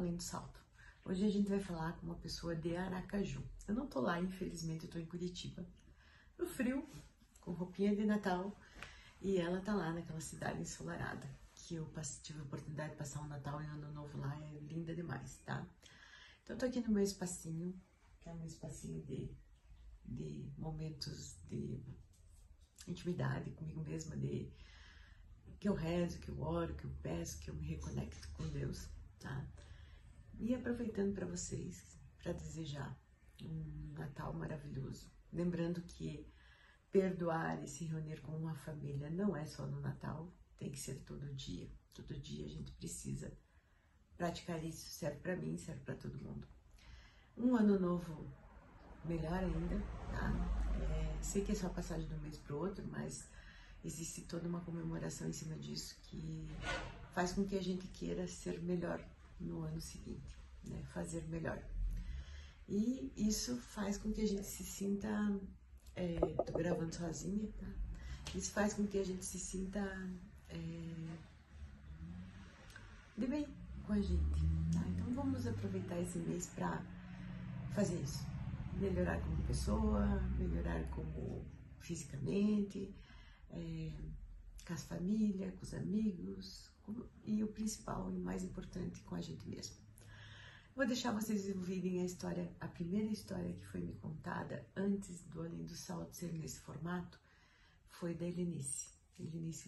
Além do Salto. Hoje a gente vai falar com uma pessoa de Aracaju. Eu não tô lá, infelizmente, eu tô em Curitiba, no frio, com roupinha de Natal, e ela tá lá naquela cidade ensolarada, que eu tive a oportunidade de passar um Natal e um Ano Novo lá, é linda demais, tá? Então eu tô aqui no meu espacinho, que é um espacinho de momentos de intimidade comigo mesma, que eu rezo, que eu oro, que eu peço, que eu me reconecto com Deus, tá? E aproveitando para vocês, para desejar um Natal maravilhoso. Lembrando que perdoar e se reunir com uma família não é só no Natal, tem que ser todo dia. Todo dia a gente precisa praticar isso, serve para mim, serve para todo mundo. Um ano novo melhor ainda, tá? Sei que é só passagem de um mês para o outro, mas existe toda uma comemoração em cima disso que faz com que a gente queira ser melhor no ano seguinte, né? Fazer melhor. E isso faz com que a gente se sinta, tô gravando sozinha, tá? Isso faz com que a gente se sinta de bem com a gente, tá? Então vamos aproveitar esse mês para fazer isso. Melhorar como pessoa, melhorar como fisicamente, com as famílias, com os amigos, e o principal e mais importante, com a gente mesmo. Vou deixar vocês ouvirem a história, a primeira história que foi me contada antes do Além do Salto ser nesse formato, foi da Helenice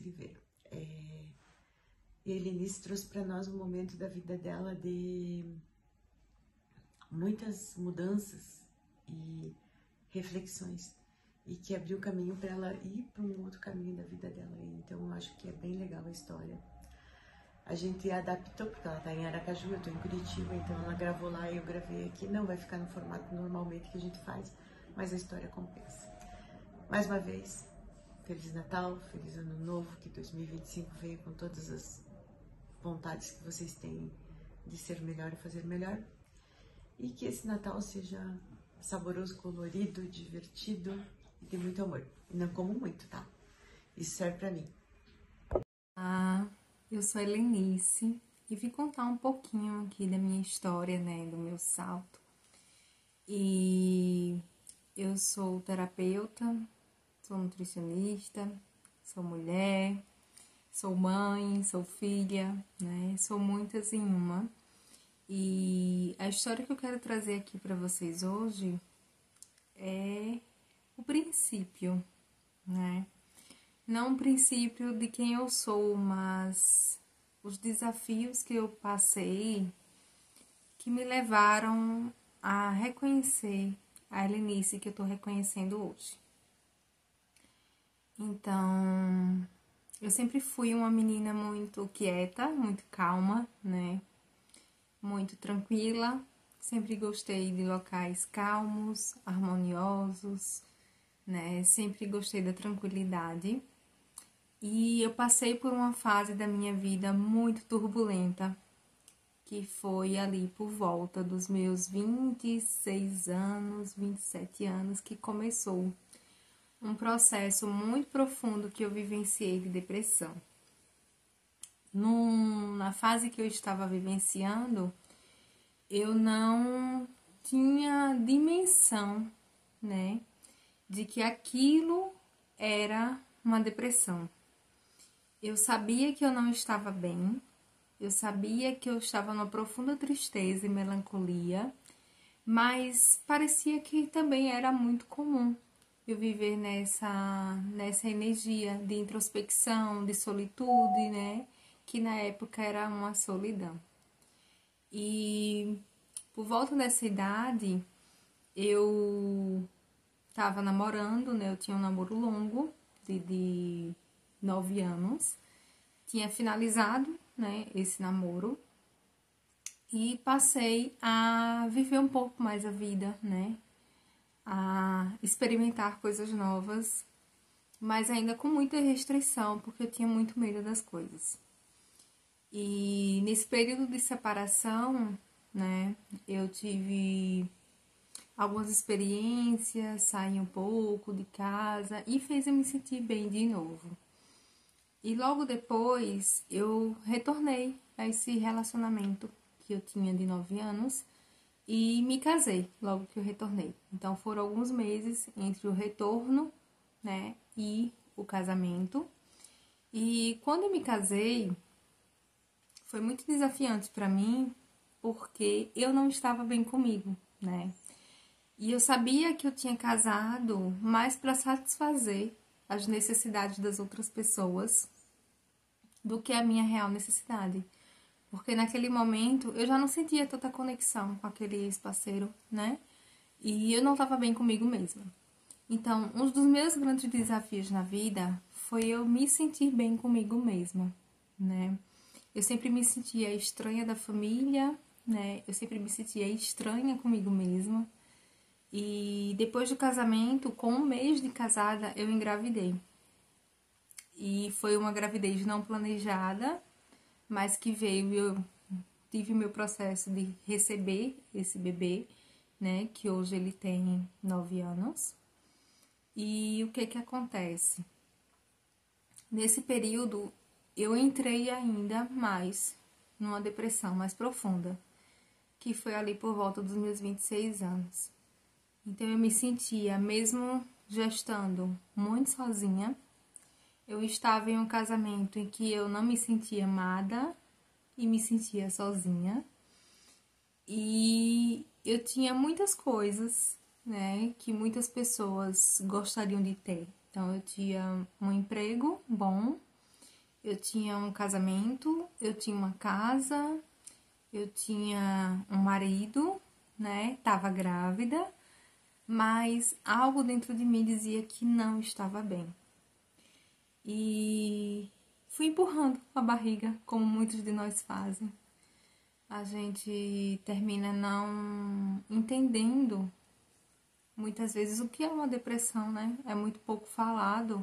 Oliveira. E a Helenice trouxe para nós um momento da vida dela de muitas mudanças e reflexões, e que abriu caminho para ela ir para um outro caminho da vida dela. Então eu acho que é bem legal a história. A gente adaptou, porque ela tá em Aracaju, eu tô em Curitiba, então ela gravou lá e eu gravei aqui. Não vai ficar no formato normalmente que a gente faz, mas a história compensa. Mais uma vez, Feliz Natal, Feliz Ano Novo, que 2025 venha com todas as vontades que vocês têm de ser melhor e fazer melhor. E que esse Natal seja saboroso, colorido, divertido e de muito amor. E não como muito, tá? Isso serve pra mim. Eu sou a Helenice e vim contar um pouquinho aqui da minha história, né, do meu salto. E eu sou terapeuta, sou nutricionista, sou mulher, sou mãe, sou filha, né, sou muitas em uma. E a história que eu quero trazer aqui para vocês hoje é o princípio, né? Não o princípio de quem eu sou, mas os desafios que eu passei que me levaram a reconhecer a Helenice que eu estou reconhecendo hoje. Então, eu sempre fui uma menina muito quieta, muito calma, né? Muito tranquila. Sempre gostei de locais calmos, harmoniosos, né? Sempre gostei da tranquilidade. E eu passei por uma fase da minha vida muito turbulenta, que foi ali por volta dos meus 26 anos, 27 anos, que começou um processo muito profundo que eu vivenciei de depressão. Na fase que eu estava vivenciando, eu não tinha dimensão, né, de que aquilo era uma depressão. Eu sabia que eu não estava bem, eu sabia que eu estava numa profunda tristeza e melancolia, mas parecia que também era muito comum eu viver nessa energia de introspecção, de solitude, né? Que na época era uma solidão. E por volta dessa idade, eu estava namorando, né? Eu tinha um namoro longo de 9 anos. Tinha finalizado, né, esse namoro. E passei a viver um pouco mais a vida, né? A experimentar coisas novas, mas ainda com muita restrição, porque eu tinha muito medo das coisas. E nesse período de separação, né, eu tive algumas experiências, saí um pouco de casa e fez eu me sentir bem de novo. E logo depois eu retornei a esse relacionamento que eu tinha de 9 anos e me casei logo que eu retornei. Então foram alguns meses entre o retorno, né, e o casamento. E quando eu me casei, foi muito desafiante para mim, porque eu não estava bem comigo, né? E eu sabia que eu tinha casado mais para satisfazer as necessidades das outras pessoas do que a minha real necessidade. Porque naquele momento eu já não sentia tanta conexão com aquele ex-parceiro, né? E eu não estava bem comigo mesma. Então, um dos meus grandes desafios na vida foi eu me sentir bem comigo mesma, né? Eu sempre me sentia estranha da família, né? Eu sempre me sentia estranha comigo mesma. E depois do casamento, com um mês de casada, eu engravidei. E foi uma gravidez não planejada, mas que veio, eu tive o meu processo de receber esse bebê, né? Que hoje ele tem 9 anos. E o que acontece? Nesse período, eu entrei ainda mais numa depressão mais profunda, que foi ali por volta dos meus 26 anos. Então, eu me sentia, mesmo gestando, muito sozinha. Eu estava em um casamento em que eu não me sentia amada e me sentia sozinha. E eu tinha muitas coisas, né, que muitas pessoas gostariam de ter. Então, eu tinha um emprego bom, eu tinha um casamento, eu tinha uma casa, eu tinha um marido, né, tava grávida, mas algo dentro de mim dizia que não estava bem. E fui empurrando a barriga, como muitos de nós fazem. A gente termina não entendendo muitas vezes o que é uma depressão, né? É muito pouco falado.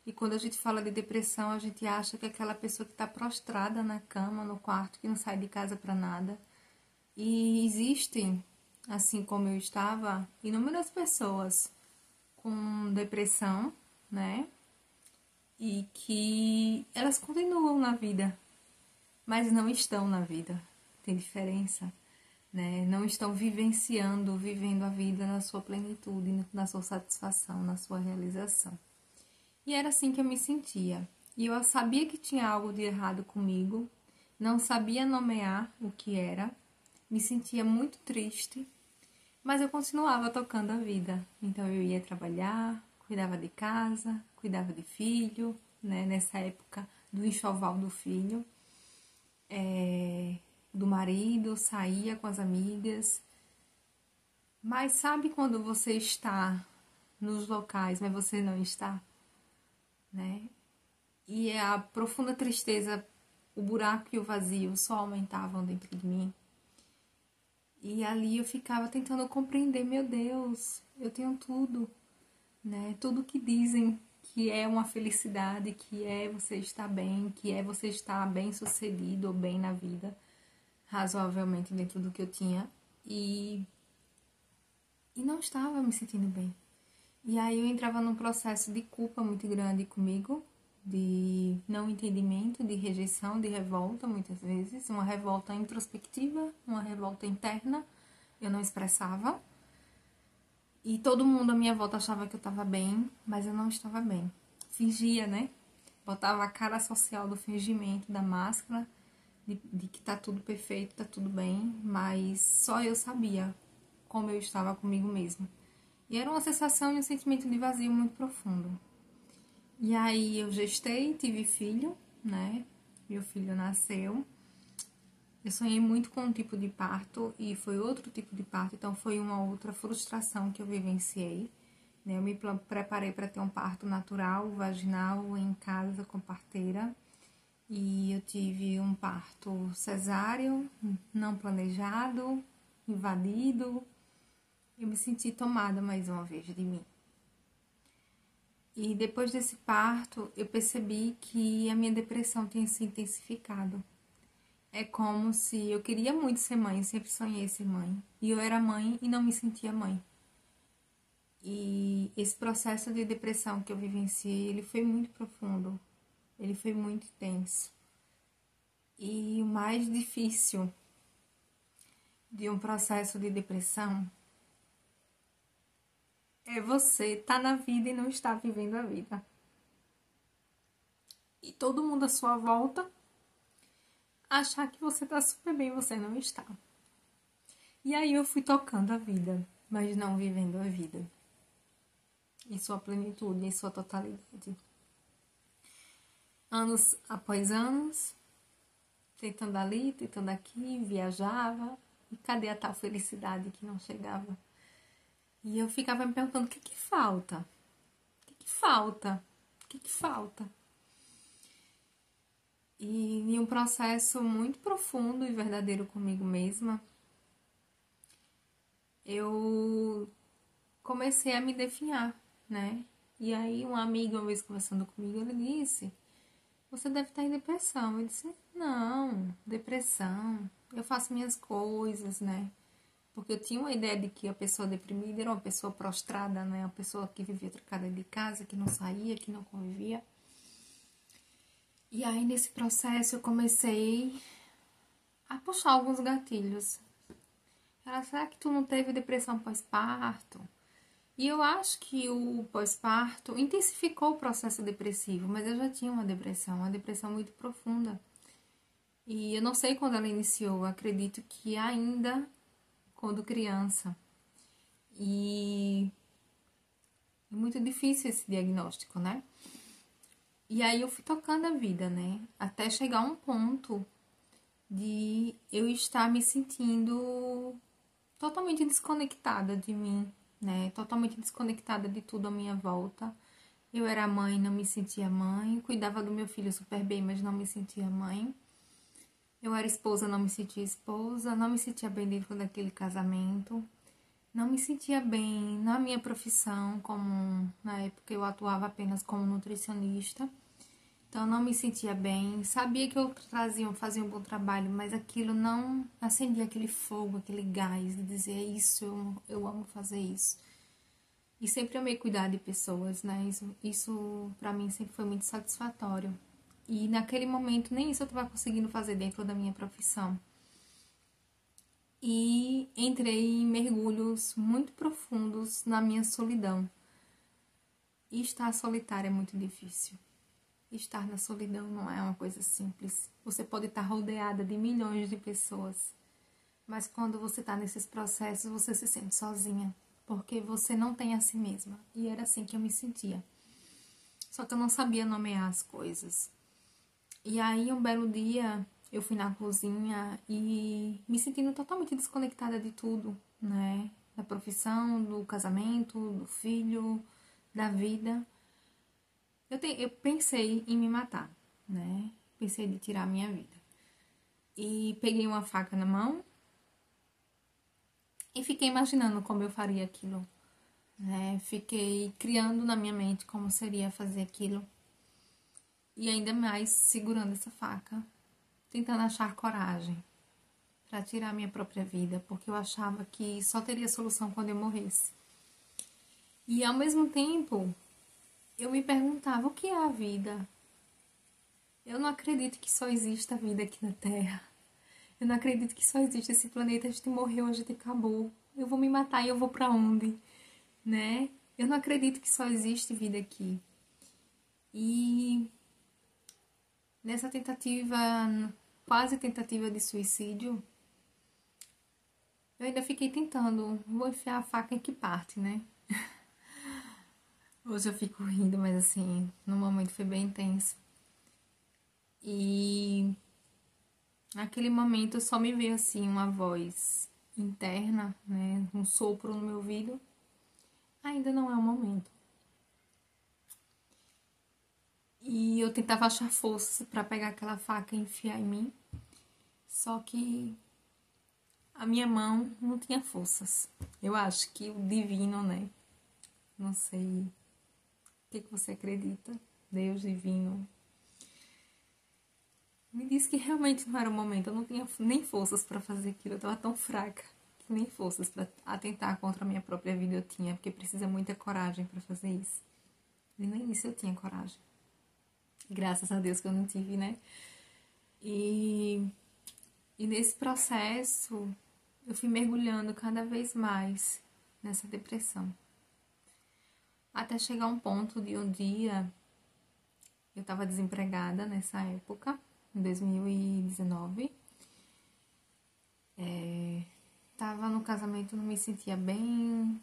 E quando a gente fala de depressão, a gente acha que é aquela pessoa que está prostrada na cama, no quarto, que não sai de casa para nada. E existem, assim como eu estava, inúmeras pessoas com depressão, né? E que elas continuam na vida, mas não estão na vida. Tem diferença, né? Não estão vivendo a vida na sua plenitude, na sua satisfação, na sua realização. E era assim que eu me sentia. E eu sabia que tinha algo de errado comigo, não sabia nomear o que era, me sentia muito triste, mas eu continuava tocando a vida. Então eu ia trabalhar, cuidava de casa, cuidava de filho, né? Nessa época do enxoval do filho, do marido, saía com as amigas. Mas sabe quando você está nos locais, mas você não está, né? E a profunda tristeza, o buraco e o vazio só aumentavam dentro de mim. E ali eu ficava tentando compreender, meu Deus, eu tenho tudo, né? Tudo que dizem que é uma felicidade, que é você estar bem, que é você estar bem sucedido ou bem na vida, razoavelmente dentro do que eu tinha. E não estava me sentindo bem. E aí eu entrava num processo de culpa muito grande comigo, de não entendimento, de rejeição, de revolta muitas vezes, uma revolta introspectiva, uma revolta interna, eu não expressava. E todo mundo à minha volta achava que eu estava bem, mas eu não estava bem. Fingia, né? Botava a cara social do fingimento, da máscara, de que tá tudo perfeito, tá tudo bem, mas só eu sabia como eu estava comigo mesma. E era uma sensação e um sentimento de vazio muito profundo. E aí eu gestei, tive filho, né? Meu filho nasceu. Eu sonhei muito com um tipo de parto e foi outro tipo de parto, então foi uma outra frustração que eu vivenciei. Né? Eu me preparei para ter um parto natural, vaginal, em casa, com parteira. E eu tive um parto cesáreo, não planejado, invadido. Eu me senti tomada mais uma vez de mim. E depois desse parto, eu percebi que a minha depressão tinha se intensificado. É como se eu queria muito ser mãe, eu sempre sonhei ser mãe. E eu era mãe e não me sentia mãe. E esse processo de depressão que eu vivenciei, ele foi muito profundo. Ele foi muito intenso. E o mais difícil de um processo de depressão é você estar na vida e não estar vivendo a vida. E todo mundo à sua volta achar que você tá super bem, você não está. E aí eu fui tocando a vida, mas não vivendo a vida. Em sua plenitude, em sua totalidade. Anos após anos, tentando ali, tentando aqui, viajava. E cadê a tal felicidade que não chegava? E eu ficava me perguntando, o que que falta? O que que falta? O que que falta? E em um processo muito profundo e verdadeiro comigo mesma, eu comecei a me definhar, né? E aí um amigo, uma vez conversando comigo, ele disse, você deve estar em depressão. Eu disse, não, depressão, eu faço minhas coisas, né? Porque eu tinha uma ideia de que a pessoa deprimida era uma pessoa prostrada, né? Uma pessoa que vivia trancada de casa, que não saía, que não convivia. E aí, nesse processo, eu comecei a puxar alguns gatilhos. Ela, será que tu não teve depressão pós-parto? E eu acho que o pós-parto intensificou o processo depressivo, mas eu já tinha uma depressão muito profunda. E eu não sei quando ela iniciou, eu acredito que ainda quando criança. E é muito difícil esse diagnóstico, né? E aí eu fui tocando a vida, né? Até chegar a um ponto de eu estar me sentindo totalmente desconectada de mim, né? Totalmente desconectada de tudo à minha volta. Eu era mãe, não me sentia mãe. Cuidava do meu filho super bem, mas não me sentia mãe. Eu era esposa, não me sentia esposa. Não me sentia bem dentro daquele casamento. Não me sentia bem na minha profissão, como na época eu atuava apenas como nutricionista. Então, não me sentia bem. Sabia que eu fazia um bom trabalho, mas aquilo não acendia aquele fogo, aquele gás de dizer, é isso, eu amo fazer isso. E sempre amei cuidar de pessoas, né? Isso para mim sempre foi muito satisfatório. E naquele momento, nem isso eu estava conseguindo fazer dentro da minha profissão. E entrei em mergulhos muito profundos na minha solidão. E estar solitária é muito difícil. Estar na solidão não é uma coisa simples. Você pode estar rodeada de milhões de pessoas, mas quando você está nesses processos, você se sente sozinha, porque você não tem a si mesma. E era assim que eu me sentia. Só que eu não sabia nomear as coisas. E aí, um belo dia, eu fui na cozinha e me sentindo totalmente desconectada de tudo, né? Da profissão, do casamento, do filho, da vida. Eu pensei em me matar, né? Pensei de tirar a minha vida. E peguei uma faca na mão e fiquei imaginando como eu faria aquilo, né? Fiquei criando na minha mente como seria fazer aquilo. E ainda mais segurando essa faca, tentando achar coragem para tirar a minha própria vida, porque eu achava que só teria solução quando eu morresse. E ao mesmo tempo, eu me perguntava, o que é a vida? Eu não acredito que só exista vida aqui na Terra. Eu não acredito que só existe esse planeta. A gente morreu, a gente acabou. Eu vou me matar e eu vou pra onde? Né? Eu não acredito que só existe vida aqui. E nessa tentativa, quase tentativa de suicídio, eu ainda fiquei tentando, vou enfiar a faca em que parte, né? Hoje eu fico rindo, mas assim, no momento foi bem intenso. E naquele momento só me veio assim uma voz interna, né? Um sopro no meu ouvido. Ainda não é o momento. E eu tentava achar forças para pegar aquela faca e enfiar em mim. Só que a minha mão não tinha forças. Eu acho que o divino, né? Não sei o que você acredita. Deus divino. Me disse que realmente não era o momento. Eu não tinha nem forças para fazer aquilo. Eu estava tão fraca que nem forças para atentar contra a minha própria vida eu tinha. Porque precisa muita coragem para fazer isso. E no início eu tinha coragem. Graças a Deus que eu não tive, né? E nesse processo eu fui mergulhando cada vez mais nessa depressão. Até chegar um ponto de um dia, eu estava desempregada nessa época, em 2019. Tava no casamento, não me sentia bem,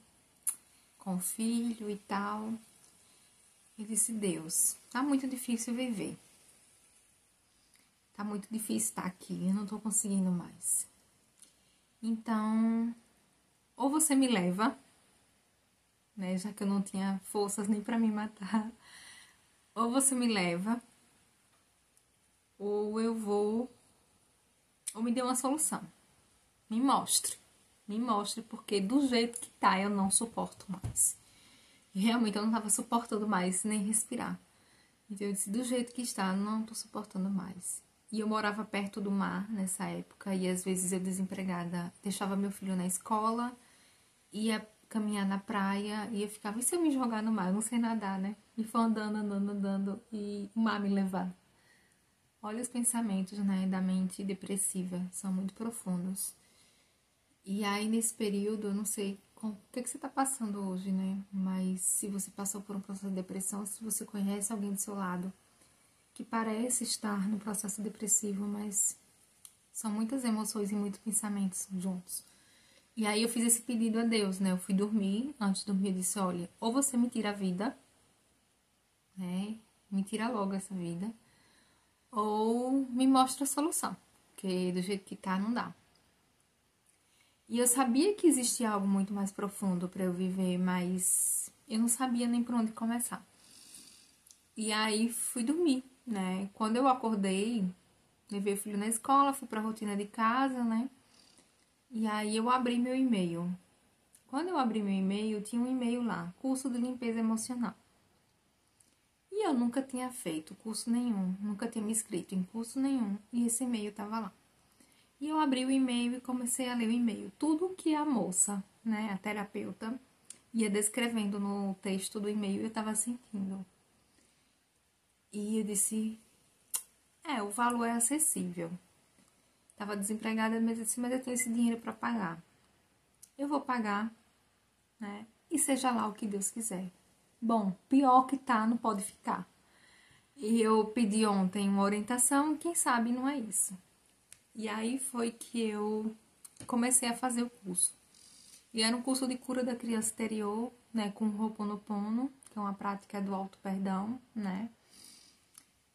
com filho e tal. E disse, Deus, tá muito difícil viver. Tá muito difícil estar aqui, eu não tô conseguindo mais. Então, ou você me leva, né, já que eu não tinha forças nem pra me matar, ou você me leva, ou eu vou, ou me dê uma solução. Me mostre, porque do jeito que tá, eu não suporto mais. E realmente eu não tava suportando mais nem respirar. Então eu disse, do jeito que está, não tô suportando mais. E eu morava perto do mar nessa época, e às vezes eu desempregada, deixava meu filho na escola, ia caminhar na praia, e eu ficava, e se eu me jogar no mar? Eu não sei nadar, né? E foi andando, e o mar me levar. Olha os pensamentos, né, da mente depressiva, são muito profundos. E aí, nesse período, eu não sei o que você está passando hoje, né? Mas se você passou por um processo de depressão, se você conhece alguém do seu lado que parece estar no processo depressivo, mas são muitas emoções e muitos pensamentos juntos. E aí eu fiz esse pedido a Deus, né? Eu fui dormir, antes de dormir eu disse, olha, ou você me tira a vida, né? Me tira logo essa vida, ou me mostra a solução, porque do jeito que tá, não dá. E eu sabia que existia algo muito mais profundo para eu viver, mas eu não sabia nem por onde começar. E aí fui dormir, né? Quando eu acordei, levei o filho na escola, fui pra rotina de casa, né? E aí eu abri meu e-mail. Quando eu abri meu e-mail, tinha um e-mail lá, curso de limpeza emocional. E eu nunca tinha feito curso nenhum, nunca tinha me inscrito em curso nenhum, e esse e-mail tava lá. E eu abri o e-mail e comecei a ler o e-mail. Tudo que a moça, né, a terapeuta, ia descrevendo no texto do e-mail, eu tava sentindo. E eu disse, o valor é acessível. Tava desempregada, mas eu disse, mas eu tenho esse dinheiro para pagar. Eu vou pagar, né? E seja lá o que Deus quiser. Bom, pior que tá, não pode ficar. E eu pedi ontem uma orientação, quem sabe não é isso. E aí foi que eu comecei a fazer o curso. E era um curso de cura da criança interior, né, com Ho'oponopono, que é uma prática do auto-perdão, né?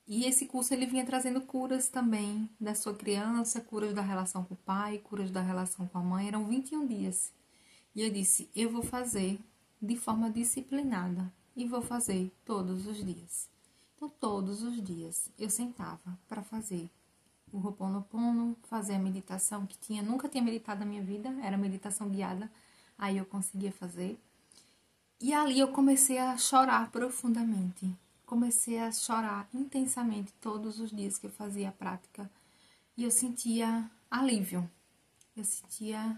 E esse curso ele vinha trazendo curas também da sua criança, curas da relação com o pai, curas da relação com a mãe. Eram 21 dias. E eu disse, eu vou fazer de forma disciplinada e vou fazer todos os dias. Então, todos os dias eu sentava para fazer o Ho'oponopono, fazer a meditação que nunca tinha meditado na minha vida, era meditação guiada, aí eu conseguia fazer. E ali eu comecei a chorar profundamente, comecei a chorar intensamente todos os dias que eu fazia a prática, e eu sentia alívio, eu sentia,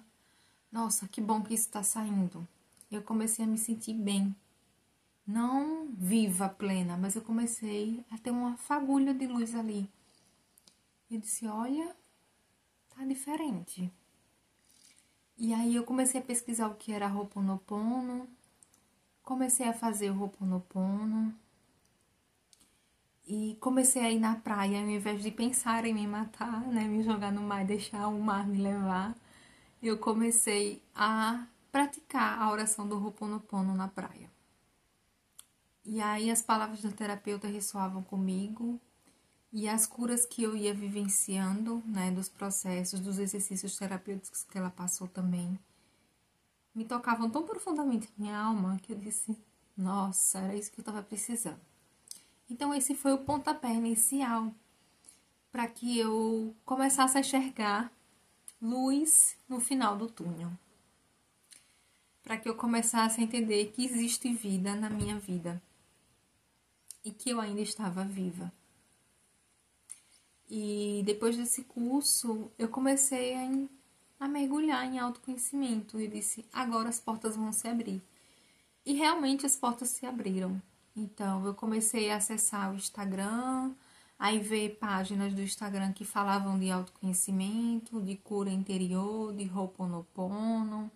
nossa, que bom que isso está saindo. Eu comecei a me sentir bem, não viva, plena, mas eu comecei a ter uma fagulha de luz ali. Eu disse, olha, tá diferente. E aí eu comecei a pesquisar o que era Ho'oponopono, comecei a fazer o Ho'oponopono e comecei a ir na praia, ao invés de pensar em me matar, né, me jogar no mar e deixar o mar me levar, eu comecei a praticar a oração do Ho'oponopono na praia. E aí as palavras da terapeuta ressoavam comigo, e as curas que eu ia vivenciando, né, dos processos, dos exercícios terapêuticos que ela passou também, me tocavam tão profundamente a minha alma que eu disse, nossa, era isso que eu estava precisando. Então esse foi o pontapé inicial para que eu começasse a enxergar luz no final do túnel. Para que eu começasse a entender que existe vida na minha vida e que eu ainda estava viva. E depois desse curso, eu comecei a mergulhar em autoconhecimento. E disse, agora as portas vão se abrir. E realmente as portas se abriram. Então, eu comecei a acessar o Instagram, aí ver páginas do Instagram que falavam de autoconhecimento, de cura interior, de Ho'oponopono.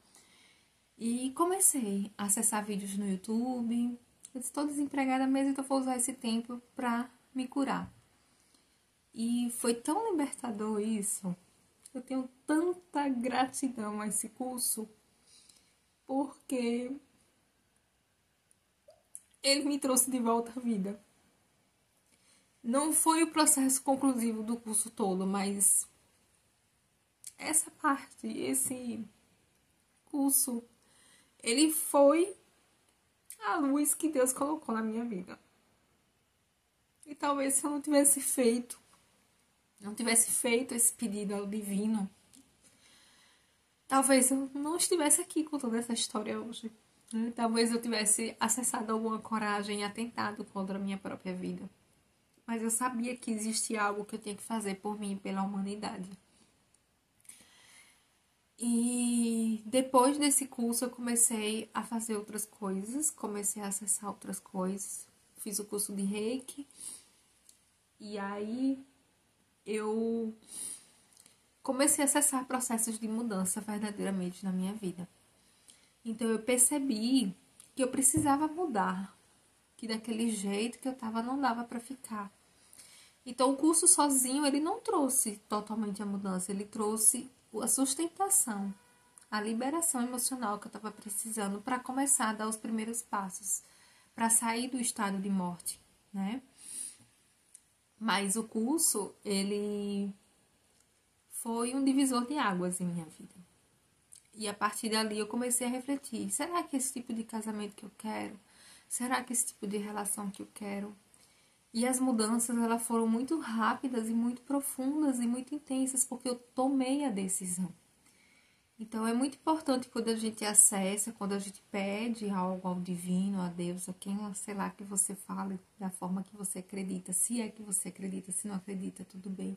E comecei a acessar vídeos no YouTube. Eu estou desempregada mesmo, então vou usar esse tempo para me curar. E foi tão libertador isso. Eu tenho tanta gratidão a esse curso, porque ele me trouxe de volta à vida. Não foi o processo conclusivo do curso todo, mas essa parte, esse curso, ele foi a luz que Deus colocou na minha vida. E talvez se eu não tivesse feito esse pedido ao divino, talvez eu não estivesse aqui contando essa história hoje. Talvez eu tivesse acessado alguma coragem e atentado contra a minha própria vida. Mas eu sabia que existia algo que eu tinha que fazer por mim e pela humanidade. E depois desse curso eu comecei a fazer outras coisas, comecei a acessar outras coisas. Fiz o curso de Reiki. E aí eu comecei a acessar processos de mudança verdadeiramente na minha vida. Então eu percebi que eu precisava mudar, que daquele jeito que eu estava não dava para ficar. Então o curso sozinho ele não trouxe totalmente a mudança, ele trouxe a sustentação, a liberação emocional que eu estava precisando para começar a dar os primeiros passos, para sair do estado de morte, né? Mas o curso, ele foi um divisor de águas em minha vida. E a partir dali eu comecei a refletir, será que esse tipo de casamento que eu quero? Será que esse tipo de relação que eu quero? E as mudanças, elas foram muito rápidas e muito profundas e muito intensas, porque eu tomei a decisão. Então, é muito importante quando a gente acessa, quando a gente pede algo ao divino, a Deus, a quem, sei lá, que você fale da forma que você acredita. Se é que você acredita, se não acredita, tudo bem.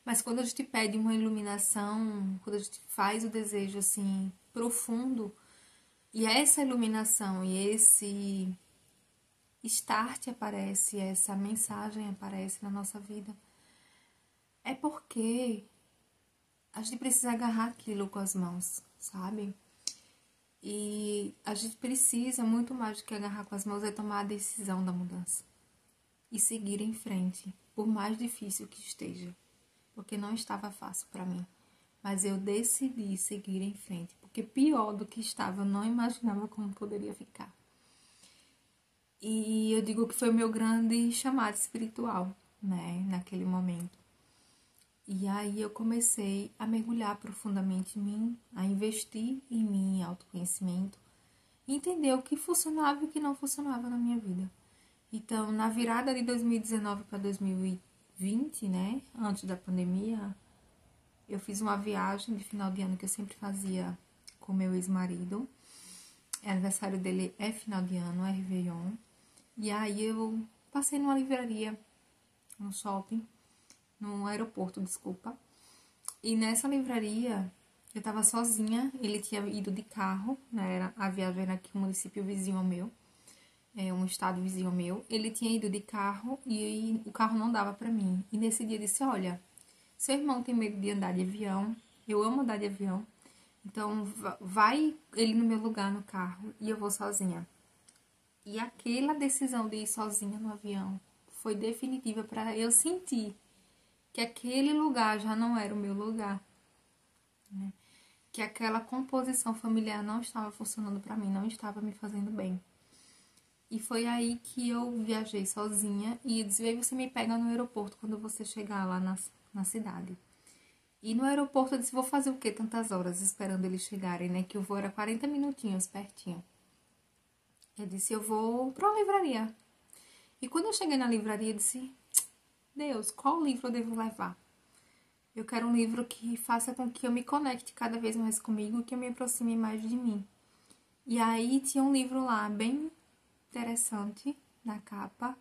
Mas quando a gente pede uma iluminação, quando a gente faz o desejo, assim, profundo, e essa iluminação e esse start aparece, essa mensagem aparece na nossa vida, é porque a gente precisa agarrar aquilo com as mãos, sabe? E a gente precisa, muito mais do que agarrar com as mãos, é tomar a decisão da mudança. E seguir em frente, por mais difícil que esteja. Porque não estava fácil para mim. Mas eu decidi seguir em frente. Porque pior do que estava, eu não imaginava como poderia ficar. E eu digo que foi o meu grande chamado espiritual, né? Naquele momento. E aí eu comecei a mergulhar profundamente em mim, a investir em mim, em autoconhecimento, e entender o que funcionava e o que não funcionava na minha vida. Então, na virada de 2019 para 2020, né, antes da pandemia, eu fiz uma viagem de final de ano que eu sempre fazia com meu ex-marido. O aniversário dele é final de ano, é Réveillon. E aí eu passei numa livraria, no shopping, no aeroporto, desculpa. E nessa livraria, eu tava sozinha, ele tinha ido de carro, né? A viagem era aqui, um município vizinho ao meu, um estado vizinho ao meu. Ele tinha ido de carro e o carro não dava pra mim. E nesse dia eu disse, olha, seu irmão tem medo de andar de avião, eu amo andar de avião, então vai ele no meu lugar no carro e eu vou sozinha. E aquela decisão de ir sozinha no avião foi definitiva para eu sentir que aquele lugar já não era o meu lugar, né? Que aquela composição familiar não estava funcionando para mim, não estava me fazendo bem. E foi aí que eu viajei sozinha e disse, aí você me pega no aeroporto quando você chegar lá na cidade. E no aeroporto eu disse, vou fazer o quê tantas horas esperando eles chegarem, né? Que o voo era 40 minutinhos pertinho. Eu disse, eu vou para uma livraria. E quando eu cheguei na livraria, eu disse, Deus, qual livro eu devo levar? Eu quero um livro que faça com que eu me conecte cada vez mais comigo, que eu me aproxime mais de mim. E aí tinha um livro lá, bem interessante, na capa,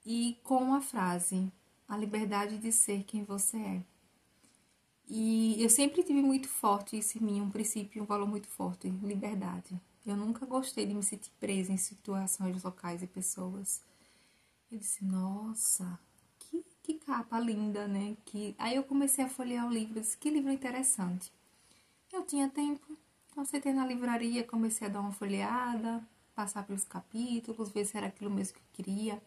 e com uma frase, a liberdade de ser quem você é. E eu sempre tive muito forte isso em mim, um princípio, um valor muito forte, liberdade. Eu nunca gostei de me sentir presa em situações locais e pessoas. Eu disse, nossa, que capa linda, né? Aí eu comecei a folhear o livro, disse, que livro interessante. Eu tinha tempo, então sentei na livraria, comecei a dar uma folheada, passar pelos capítulos, ver se era aquilo mesmo que eu queria.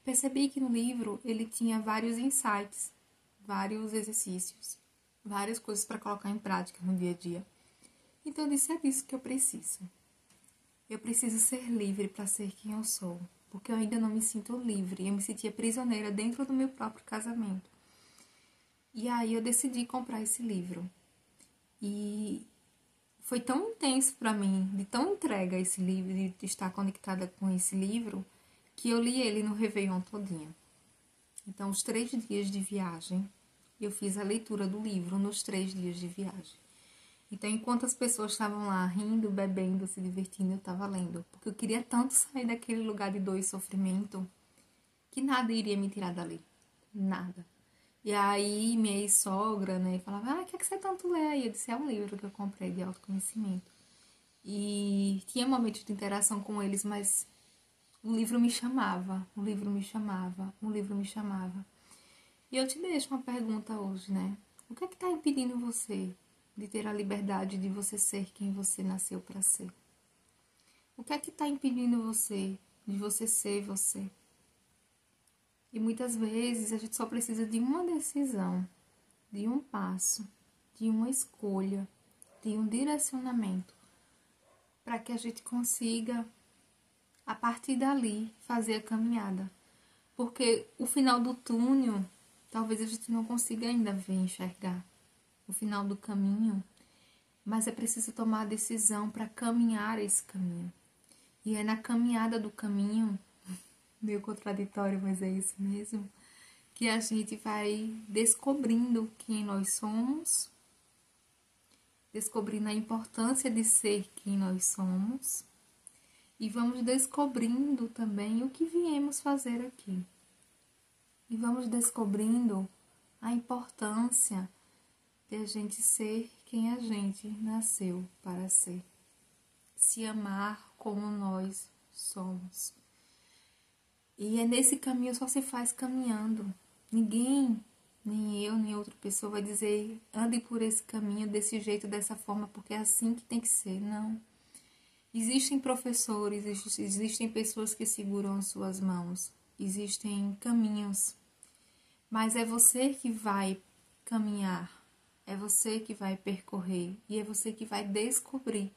Percebi que no livro ele tinha vários insights, vários exercícios, várias coisas para colocar em prática no dia a dia. Então eu disse, é disso que eu preciso. Eu preciso ser livre para ser quem eu sou, porque eu ainda não me sinto livre, eu me sentia prisioneira dentro do meu próprio casamento. E aí eu decidi comprar esse livro. E foi tão intenso para mim, de tão entrega a esse livro, de estar conectada com esse livro, que eu li ele no Réveillon todinho. Então, os 3 dias de viagem, eu fiz a leitura do livro nos 3 dias de viagem. Então, enquanto as pessoas estavam lá rindo, bebendo, se divertindo, eu estava lendo. Porque eu queria tanto sair daquele lugar de dor e sofrimento, que nada iria me tirar dali. Nada. E aí, minha ex-sogra, né, falava, o que é que você tanto lê aí? Eu disse, é um livro que eu comprei de autoconhecimento. E tinha momentos de interação com eles, mas o livro me chamava, o livro me chamava, o livro me chamava. E eu te deixo uma pergunta hoje, né? O que é que está impedindo você de ter a liberdade de você ser quem você nasceu para ser? O que é que está impedindo você de você ser você? E muitas vezes a gente só precisa de uma decisão, de um passo, de uma escolha, de um direcionamento, para que a gente consiga, a partir dali, fazer a caminhada. Porque o final do túnel, talvez a gente não consiga ainda ver, enxergar o final do caminho, mas é preciso tomar a decisão para caminhar esse caminho. E é na caminhada do caminho, meio contraditório, mas é isso mesmo, que a gente vai descobrindo quem nós somos, descobrindo a importância de ser quem nós somos, e vamos descobrindo também o que viemos fazer aqui. E vamos descobrindo a importância de a gente ser quem a gente nasceu para ser. Se amar como nós somos. E é nesse caminho, só se faz caminhando. Ninguém, nem eu, nem outra pessoa vai dizer, ande por esse caminho, desse jeito, dessa forma, porque é assim que tem que ser. Não. Existem professores, existem pessoas que seguram as suas mãos. Existem caminhos. Mas é você que vai caminhar. É você que vai percorrer. E é você que vai descobrir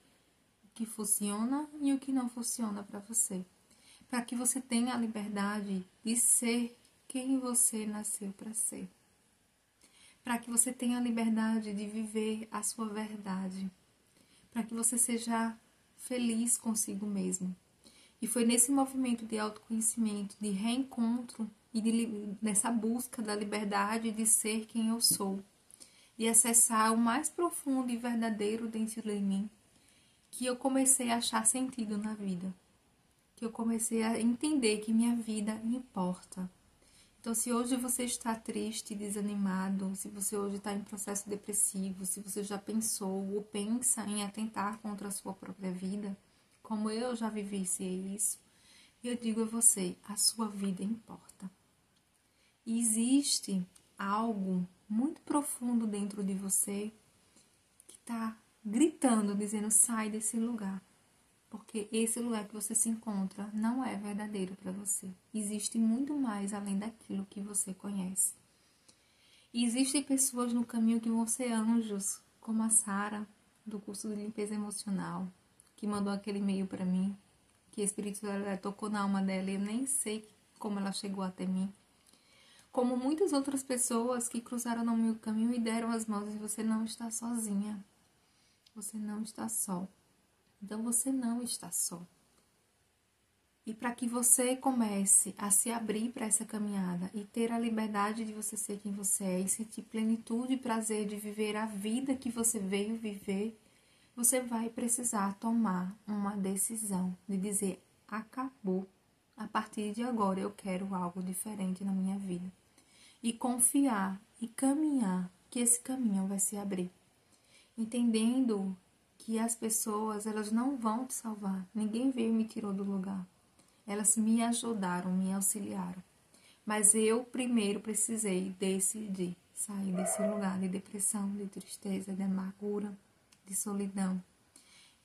o que funciona e o que não funciona para você. Para que você tenha a liberdade de ser quem você nasceu para ser. Para que você tenha a liberdade de viver a sua verdade. Para que você seja feliz consigo mesmo. E foi nesse movimento de autoconhecimento, de reencontro e nessa busca da liberdade de ser quem eu sou, de acessar o mais profundo e verdadeiro dentro de mim, que eu comecei a achar sentido na vida. Que eu comecei a entender que minha vida importa. Então, se hoje você está triste, desanimado, se você hoje está em processo depressivo, se você já pensou ou pensa em atentar contra a sua própria vida, como eu já vivenciei isso, eu digo a você, a sua vida importa. E existe algo muito profundo dentro de você que está gritando, dizendo, sai desse lugar. Porque esse lugar que você se encontra não é verdadeiro para você. Existe muito mais além daquilo que você conhece. E existem pessoas no caminho que vão ser anjos, como a Sara, do curso de limpeza emocional, que mandou aquele e-mail para mim, que a espiritualidade tocou na alma dela e eu nem sei como ela chegou até mim. Como muitas outras pessoas que cruzaram no meu caminho e deram as mãos e você não está sozinha. Você não está só. Então você não está só. E para que você comece a se abrir para essa caminhada e ter a liberdade de você ser quem você é e sentir plenitude e prazer de viver a vida que você veio viver, você vai precisar tomar uma decisão de dizer, acabou, a partir de agora eu quero algo diferente na minha vida. E confiar e caminhar, que esse caminho vai se abrir. Entendendo que as pessoas, elas não vão te salvar. Ninguém veio e me tirou do lugar. Elas me ajudaram, me auxiliaram. Mas eu primeiro precisei decidir sair desse lugar de depressão, de tristeza, de amargura, de solidão.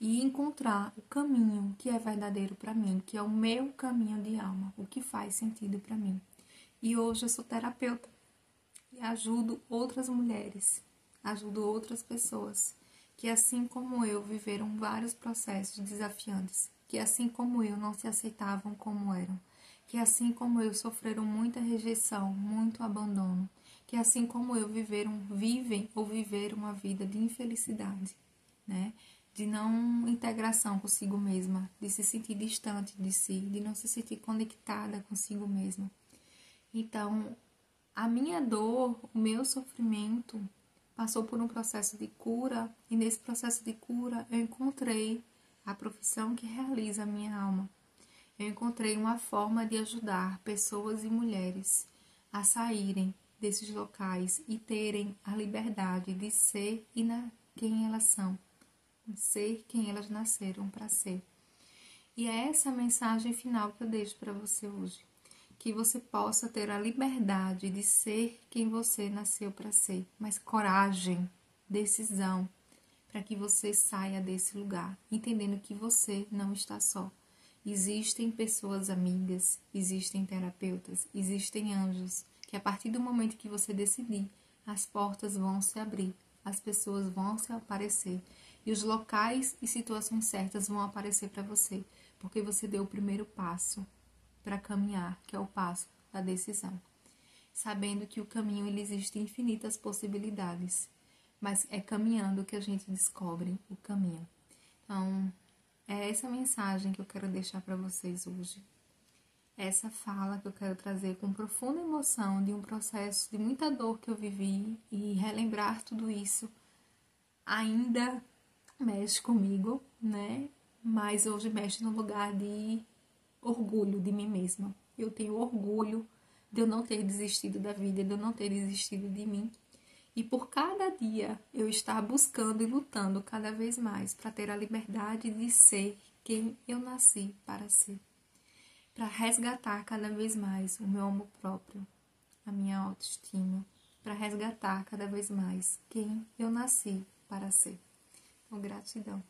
E encontrar o caminho que é verdadeiro para mim, que é o meu caminho de alma, o que faz sentido para mim. E hoje eu sou terapeuta e ajudo outras mulheres, ajudo outras pessoas que, assim como eu, viveram vários processos desafiantes, que, assim como eu, não se aceitavam como eram, que, assim como eu, sofreram muita rejeição, muito abandono, que, assim como eu, vivem ou viveram uma vida de infelicidade, né? De não integração consigo mesma, de se sentir distante de si, de não se sentir conectada consigo mesma. Então, a minha dor, o meu sofrimento, passou por um processo de cura, e nesse processo de cura eu encontrei a profissão que realiza a minha alma. Eu encontrei uma forma de ajudar pessoas e mulheres a saírem desses locais e terem a liberdade de ser quem elas são. Ser quem elas nasceram para ser. E é essa a mensagem final que eu deixo para você hoje. Que você possa ter a liberdade de ser quem você nasceu para ser, mas coragem, decisão, para que você saia desse lugar, entendendo que você não está só. Existem pessoas amigas, existem terapeutas, existem anjos, que a partir do momento que você decidir, as portas vão se abrir, as pessoas vão se aparecer. E os locais e situações certas vão aparecer para você, porque você deu o primeiro passo para caminhar, que é o passo da decisão. Sabendo que o caminho ele existe infinitas possibilidades, mas é caminhando que a gente descobre o caminho. Então, é essa mensagem que eu quero deixar para vocês hoje. Essa fala que eu quero trazer com profunda emoção de um processo de muita dor que eu vivi, e relembrar tudo isso ainda mexe comigo, né? Mas hoje mexe no lugar de orgulho de mim mesma. Eu tenho orgulho de eu não ter desistido da vida, de eu não ter desistido de mim. E por cada dia eu estar buscando e lutando cada vez mais para ter a liberdade de ser quem eu nasci para ser. Para resgatar cada vez mais o meu amor próprio, a minha autoestima. Para resgatar cada vez mais quem eu nasci para ser. Com gratidão.